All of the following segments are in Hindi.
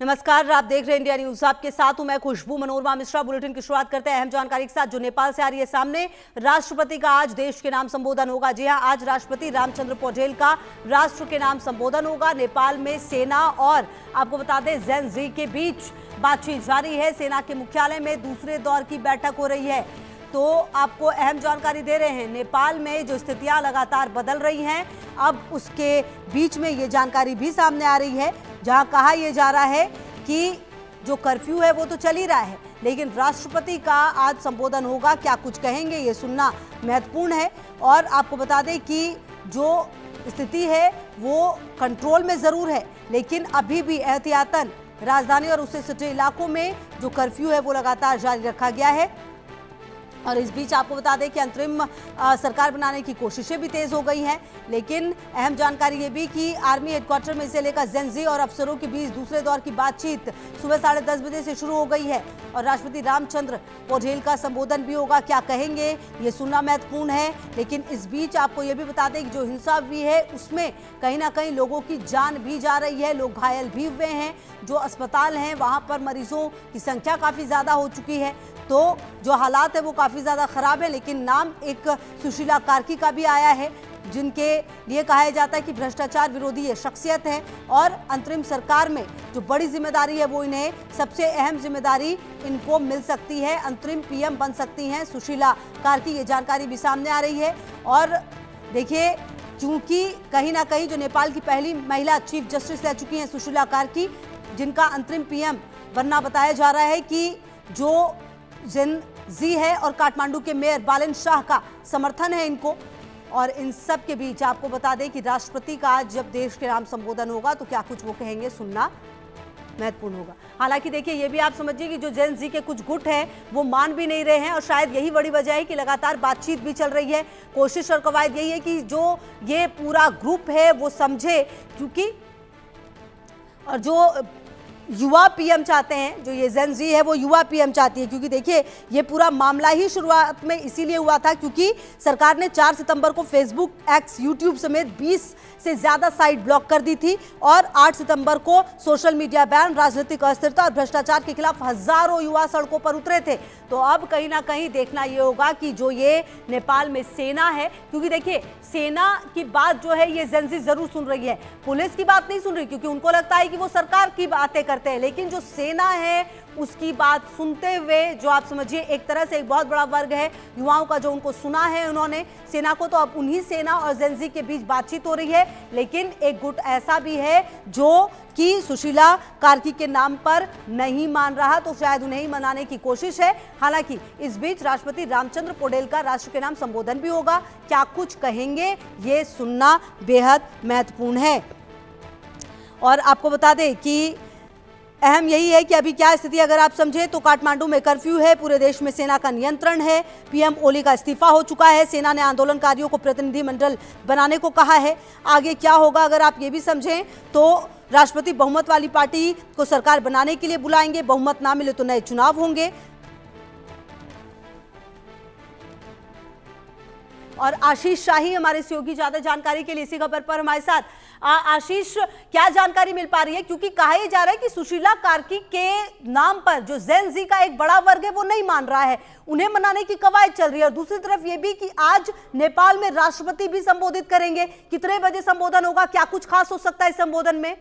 नमस्कार, आप देख रहे हैं इंडिया न्यूज। आपके साथ हूं मैं खुशबू मनोरमा मिश्रा। बुलेटिन की शुरुआत करते हैं अहम जानकारी के साथ जो नेपाल से आ रही है सामने। राष्ट्रपति का आज देश के नाम संबोधन होगा। जी हां, आज राष्ट्रपति रामचंद्र पौडेल का राष्ट्र के नाम संबोधन होगा। नेपाल में सेना और आपको बता दें जेन जी के बीच बातचीत जारी है। सेना के मुख्यालय में दूसरे दौर की बैठक हो रही है। तो आपको अहम जानकारी दे रहे हैं, नेपाल में जो स्थितियां लगातार बदल रही हैं, अब उसके बीच में ये जानकारी भी सामने आ रही है जहां कहा यह जा रहा है कि जो कर्फ्यू है वो तो चल ही रहा है, लेकिन राष्ट्रपति का आज संबोधन होगा। क्या कुछ कहेंगे ये सुनना महत्वपूर्ण है। और आपको बता दें कि जो स्थिति है वो कंट्रोल में जरूर है, लेकिन अभी भी एहतियातन राजधानी और उससे सटे इलाकों में जो कर्फ्यू है वो लगातार जारी रखा गया है। और इस बीच आपको बता दें कि अंतरिम सरकार बनाने की कोशिशें भी तेज हो गई हैं, लेकिन अहम जानकारी ये भी कि आर्मी हेडक्वार्टर में से लेकर जेन जी और अफसरों के बीच दूसरे दौर की बातचीत सुबह 10:30 बजे से शुरू हो गई है और राष्ट्रपति रामचंद्र पौडेल का संबोधन भी होगा। क्या कहेंगे ये सुनना महत्वपूर्ण है। लेकिन इस बीच आपको ये भी बता दें कि जो हिंसा हुई है उसमें कहीं ना कहीं लोगों की जान भी जा रही है, लोग घायल भी हुए हैं। जो अस्पताल हैं वहां पर मरीजों की संख्या काफ़ी ज़्यादा हो चुकी है, तो जो हालात है वो काफ़ी ज़्यादा ख़राब है। लेकिन नाम एक सुशीला कार्की का भी आया है, जिनके लिए कहा जाता है कि भ्रष्टाचार विरोधी ये शख्सियत है और अंतरिम सरकार में जो बड़ी जिम्मेदारी है वो इन्हें सबसे अहम जिम्मेदारी इनको मिल सकती है। अंतरिम पीएम बन सकती हैं सुशीला कार्की, ये जानकारी भी सामने आ रही है। और देखिए, चूंकि कहीं ना कहीं जो नेपाल की पहली महिला चीफ जस्टिस रह चुकी हैं सुशीला कार्की, जिनका अंतरिम पीएम बनना बताया जा रहा है कि जो जेन जी है और काठमांडू के मेयर बालन शाह का समर्थन है इनको। और इन सब के बीच आपको बता दें कि राष्ट्रपति का जब देश के नाम संबोधन होगा तो क्या कुछ वो कहेंगे सुनना महत्वपूर्ण होगा। हालांकि देखिए, ये भी आप समझिए कि जो जेन जी के कुछ गुट हैं वो मान भी नहीं रहे हैं और शायद यही बड़ी वजह है कि लगातार बातचीत भी चल रही है। कोशिश और कवायद यही है कि जो ये पूरा ग्रुप है वो समझे, क्योंकि और जो युवा पीएम चाहते हैं, जो ये जेन जी है वो युवा पीएम चाहती है। क्योंकि देखिए, ये पूरा मामला ही शुरुआत में इसीलिए हुआ था क्योंकि सरकार ने 4 सितंबर को फेसबुक, एक्स, यूट्यूब समेत 20 से ज्यादा साइट ब्लॉक कर दी थी और 8 सितंबर को सोशल मीडिया बैन, राजनीतिक अस्थिरता और भ्रष्टाचार के खिलाफ हजारों युवा सड़कों पर उतरे थे। तो अब कहीं ना कहीं देखना ये होगा कि जो ये नेपाल में सेना है, क्योंकि देखिए सेना की बात जो है ये जेन जी जरूर सुन रही है, पुलिस की बात नहीं सुन रही, क्योंकि उनको लगता है कि वो सरकार की बातें करते हैं। लेकिन जो सेना है उसकी बात सुनते हुए, जो आप समझिए एक तरह से एक बहुत बड़ा वर्ग है युवाओं का जो उनको सुना है उन्होंने सेना को, तो अब उन्हीं सेना और जेन जी के बीच बातचीत हो रही है। लेकिन एक गुट ऐसा भी है जो कि सुशीला कार्की के नाम पर नहीं मान रहा, तो शायद उन्हें ही मनाने की कोशिश है। हालांकि इस बीच राष्ट्रपति रामचंद्र पौडेल का राष्ट्र के नाम संबोधन भी होगा। क्या कुछ कहेंगे ये सुनना बेहद महत्वपूर्ण है। और आपको बता दें कि अहम यही है कि अभी क्या स्थिति अगर आप समझें तो काठमांडू में कर्फ्यू है, पूरे देश में सेना का नियंत्रण है, पीएम ओली का इस्तीफा हो चुका है, सेना ने आंदोलनकारियों को प्रतिनिधिमंडल बनाने को कहा है। आगे क्या होगा अगर आप ये भी समझें तो राष्ट्रपति बहुमत वाली पार्टी को सरकार बनाने के लिए बुलाएंगे, बहुमत ना मिले तो नए चुनाव होंगे। और आशीष शाही हमारे सहयोगी ज्यादा जानकारी के लिए इसी खबर पर हमारे साथ। आशीष, क्या जानकारी मिल पा रही है, क्योंकि कहा यह जा रहा है कि सुशीला कार्की के नाम पर जो जेन जी का एक बड़ा वर्ग है वो नहीं मान रहा है, उन्हें मनाने की कवायद चल रही है। और दूसरी तरफ ये भी कि आज नेपाल में राष्ट्रपति भी संबोधित करेंगे, कितने बजे संबोधन होगा, क्या कुछ खास हो सकता है इस संबोधन में?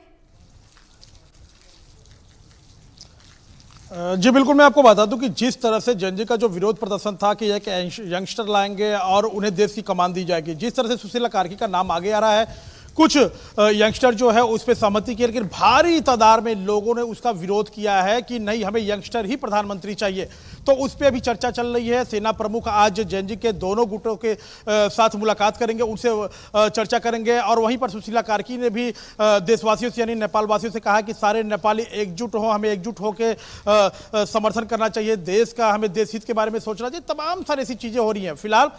जी बिल्कुल, मैं आपको बता दूं कि जिस तरह से जेन जी का जो विरोध प्रदर्शन था कि एक यंगस्टर लाएंगे और उन्हें देश की कमान दी जाएगी, जिस तरह से सुशीला कार्की का नाम आगे आ रहा है, कुछ यंगस्टर जो है उस पर सहमति की, लेकिन भारी तादाद में लोगों ने उसका विरोध किया है कि नहीं, हमें यंगस्टर ही प्रधानमंत्री चाहिए। तो उस पर अभी चर्चा चल रही है। सेना प्रमुख आज जेन जी के दोनों गुटों के साथ मुलाकात करेंगे, उनसे चर्चा करेंगे। और वहीं पर सुशीला कार्की ने भी देशवासियों से यानी नेपाल वासियों से कहा कि सारे नेपाली एकजुट हों, हमें एकजुट होकर समर्थन करना चाहिए, देश का, हमें देश हित के बारे में सोचना चाहिए। तमाम सारी ऐसी चीजें हो रही हैं। फिलहाल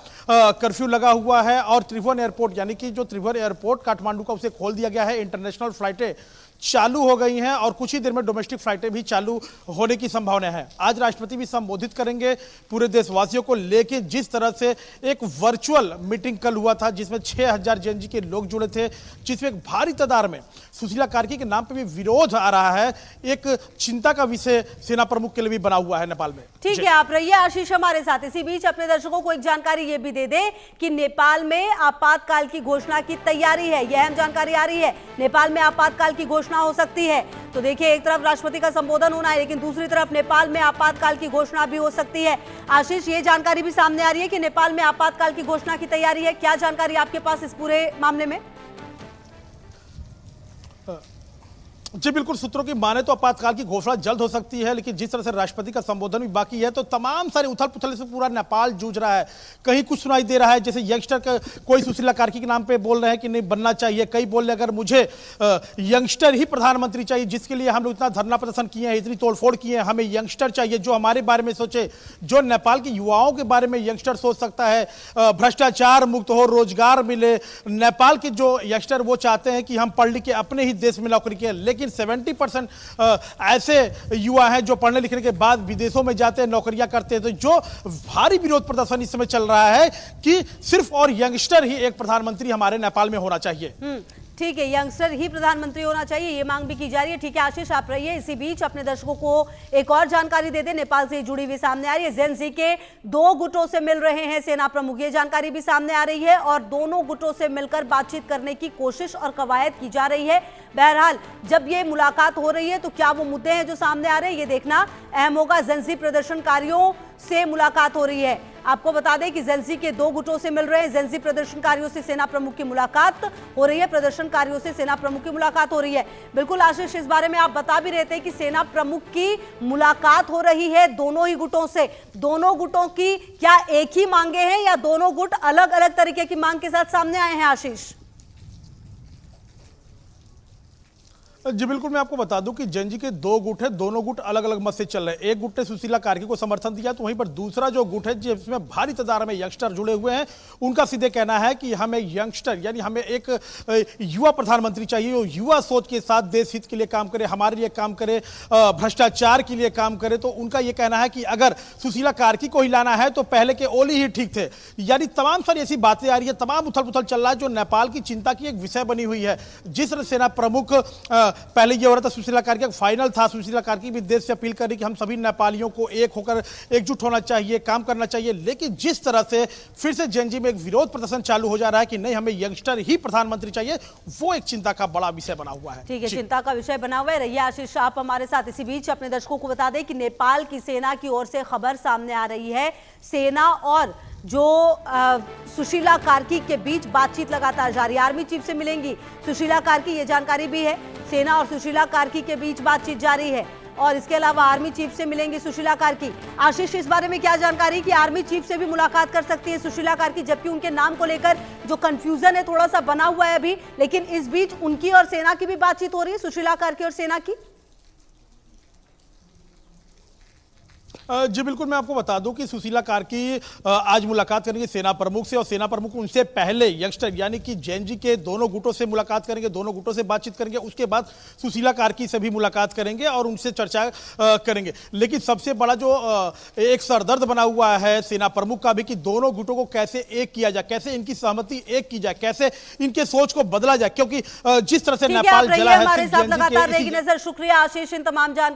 कर्फ्यू लगा हुआ है और त्रिभुवन एयरपोर्ट यानी कि जो त्रिभुवन एयरपोर्ट काठमांडू का, उसे खोल दिया गया है। इंटरनेशनल फ्लाइटें चालू हो गई हैं और कुछ ही देर में डोमेस्टिक फ्लाइटें भी चालू होने की संभावना है। आज राष्ट्रपति भी संबोधित करेंगे पूरे देशवासियों को, लेकिन जिस तरह से एक वर्चुअल मीटिंग कल हुआ था जिसमें 6000 जेएनजी के लोग जुड़े थे, जिसमें एक भारी तादाद में सुशीला कार्की के नाम पे भी विरोध आ रहा है, एक चिंता का विषय सेना प्रमुख के लिए भी बना हुआ है नेपाल में। ठीक है, आप रहिए आशीष हमारे साथ। इसी बीच अपने दर्शकों को एक जानकारी ये भी दे दे कि नेपाल में आपातकाल की घोषणा की तैयारी है। यह अहम जानकारी आ रही है, नेपाल में आपातकाल की घोषणा हो सकती है। तो देखिए, एक तरफ राष्ट्रपति का संबोधन होना है, लेकिन दूसरी तरफ नेपाल में आपातकाल की घोषणा भी हो सकती है। आशीष, ये जानकारी भी सामने आ रही है कि नेपाल में आपातकाल की घोषणा की तैयारी है। क्या जानकारी आपके पास इस पूरे मामले में? जी बिल्कुल, सूत्रों की माने तो आपातकाल की घोषणा जल्द हो सकती है, लेकिन जिस तरह से राष्ट्रपति का संबोधन भी बाकी है तो तमाम सारे उथल पुथल से पूरा नेपाल जूझ रहा है। कहीं कुछ सुनाई दे रहा है, जैसे यंगस्टर का कोई सुशीला कार्की के नाम पे बोल रहे हैं कि नहीं बनना चाहिए, कई बोल रहे अगर मुझे यंगस्टर ही प्रधानमंत्री चाहिए, जिसके लिए हम लोग इतना धरना प्रदर्शन किए हैं, इतनी तोड़फोड़ किए हैं, हमें यंगस्टर चाहिए जो हमारे बारे में सोचे, जो नेपाल के युवाओं के बारे में यंगस्टर सोच सकता है, भ्रष्टाचार मुक्त हो, रोजगार मिले। नेपाल के जो यंगस्टर वो चाहते हैं कि हम पढ़ लिख के अपने ही देश में नौकरी किए, लेकिन 70% ऐसे युवा हैं जो पढ़ने लिखने के बाद विदेशों में जाते हैं, नौकरियां करते हैं। तो जो भारी विरोध प्रदर्शन इस समय चल रहा है कि सिर्फ और यंगस्टर ही एक प्रधानमंत्री हमारे नेपाल में होना चाहिए। ठीक है, यंगस्टर ही प्रधानमंत्री होना चाहिए, ये मांग भी की जा रही है। ठीक है आशीष, आप रहिए। इसी बीच अपने दर्शकों को एक और जानकारी दे दे, नेपाल से जुड़ी हुई सामने आ रही है। जेएनजी के 2 गुटों से मिल रहे हैं सेना प्रमुख, ये जानकारी भी सामने आ रही है और दोनों गुटों से मिलकर बातचीत करने की कोशिश और कवायद की जा रही है। बहरहाल, जब ये मुलाकात हो रही है तो क्या वो मुद्दे हैं जो सामने आ रहे हैं, ये देखना अहम होगा। जेएनजी प्रदर्शनकारियों से मुलाकात हो रही है। आपको बता दें कि जेएनजी के 2 गुटों से मिल रहे हैं। जेएनजी प्रदर्शनकारियों से सेना प्रमुख की मुलाकात हो रही है, प्रदर्शनकारियों से सेना प्रमुख की मुलाकात हो रही है। बिल्कुल आशीष, इस बारे में आप बता भी रहे थे कि सेना प्रमुख की मुलाकात हो रही है दोनों ही गुटों से। दोनों गुटों की क्या एक ही मांगे हैं या दोनों गुट अलग अलग तरीके की मांग के साथ सामने आए हैं आशीष? जी बिल्कुल, मैं आपको बता दूं कि जेएनजी के 2 गुट है, दोनों गुट अलग अलग मत से चल रहे हैं। एक गुट ने सुशीला कार्की को समर्थन दिया, तो वहीं पर दूसरा जो गुट है जिसमें भारी तादाद में यंगस्टर जुड़े हुए हैं, उनका सीधे कहना है कि हमें यंगस्टर यानी हमें एक युवा प्रधानमंत्री चाहिए, जो युवा सोच के साथ देश हित के लिए काम करे, हमारे लिए काम करे, भ्रष्टाचार के लिए काम करे। तो उनका यह कहना है कि अगर सुशीला कार्की को ही लाना है तो पहले के ओली ही ठीक थे। यानी तमाम सारी ऐसी बातें आ रही है, तमाम उथल पुथल चल रहा है जो नेपाल की चिंता की एक विषय बनी हुई है। जिस तरह सेना प्रमुख पहले ये हो रहा था सुशीला कार्की का फाइनल था, सुशीला कार्की भी देश से अपील कर रही कि हम सभी नेपालियों को एक होकर एकजुट होना चाहिए, काम करना चाहिए। लेकिन जिस तरह से फिर से जेएनजी में एक विरोध प्रदर्शन चालू हो जा रहा है कि नहीं हमें यंगस्टर ही प्रधानमंत्री चाहिए, वो एक चिंता का बड़ा विषय बना हुआ है। ठीक है, चिंता का विषय बना हुआ है। रहिए आशीष आप हमारे साथ। इसी बीच अपने दर्शकों को बता दें कि नेपाल की सेना की ओर से खबर सामने आ रही है, सेना और जो सुशीला कार्की के बीच बातचीत लगातार जारी। आर्मी चीफ से मिलेंगी सुशीला कार्की, ये जानकारी भी है। सेना और सुशीला कार्की के बीच बातचीत जारी है और इसके अलावा आर्मी चीफ से मिलेंगी सुशीला कार्की। आशीष, इस बारे में क्या जानकारी कि आर्मी चीफ से भी मुलाकात कर सकती है सुशीला कार्की, जबकि उनके नाम को लेकर जो कंफ्यूजन है थोड़ा सा बना हुआ है अभी, लेकिन इस बीच उनकी और सेना की भी बातचीत हो रही है, सुशीला कार्की और सेना की। जी बिल्कुल, मैं आपको बता दूं कि सुशीला कार्की आज मुलाकात करेंगे सेना प्रमुख से और सेना प्रमुख उनसे पहले यंगस्टर यानी कि जेएनजी के दोनों गुटों से मुलाकात करेंगे, दोनों गुटों से बातचीत करेंगे। उसके बाद सुशीला कार्की से भी मुलाकात करेंगे और उनसे चर्चा करेंगे। लेकिन सबसे बड़ा जो एक सरदर्द बना हुआ है सेना प्रमुख का भी कि दोनों गुटों को कैसे एक किया जाए, कैसे इनकी सहमति एक की जाए, कैसे इनके सोच को बदला जाए, क्योंकि जिस तरह से नेपाल जला है हमारे साथ लगातार रहेगी नजर। शुक्रिया आशीष इन तमाम